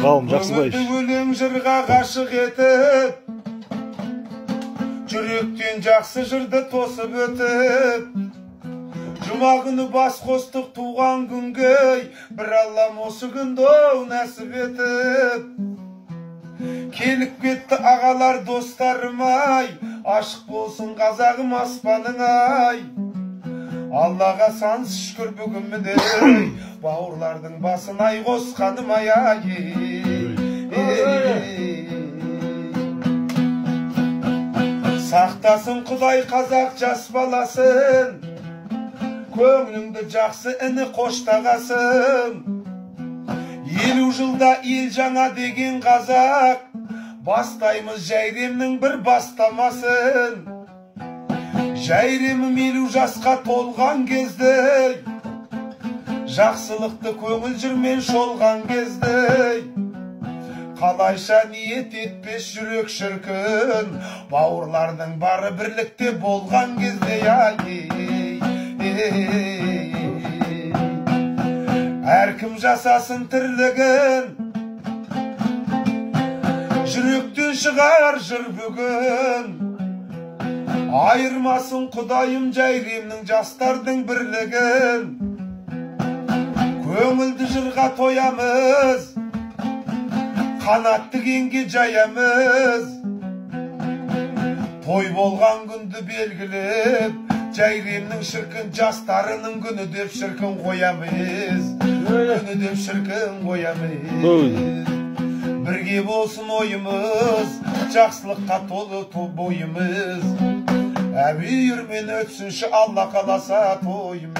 Ғалым Жақсыбаев. Өлең жырға ғашық етіп, жүректен жақсы жырды тосып өтіп, жұма күні бас қостық туған күнге, бір Аллам осы күнді нәсіп етіп. Келіп кетті ағалар достарым-ай, ашық болсын қазағым аспаның-ай. Аллаға сансыз шүкір бүгін міне, бауырлардың басын ай қосқаным-ай. Сақтасын Құдай қазақ жас баласын, көңіліңді жақсы іні қоштағасын. 50 жылда ел жаңа деген қазақ, бастаймыз Жәйремнің бір бастамасын. Жәйремім 50 жасқа толған кезде, жақсылықты көңіл жүрмен шолған кезде. Қалайша ниет етпес жүрек шіркін, бауырлардың бары бірлікте болған кезде. Әркім жасасын тірлігін, жүректен шығар жыр бүгін. Айырмасын Құдайым Жәйремнің жастардың бірлігін. Көңілді жырға тоямыз, қанатты кеңге жаямыз. Той болған күнді белгілеп, Жәйремнің шіркін жастарының күні деп шіркін қоямыз. Күні деп шіркін қоямыз. Бірге болсын ойымыз, жақсылыққа толы бойымыз. Әбүйірмен өтсінші Алла қаласа тойымыз.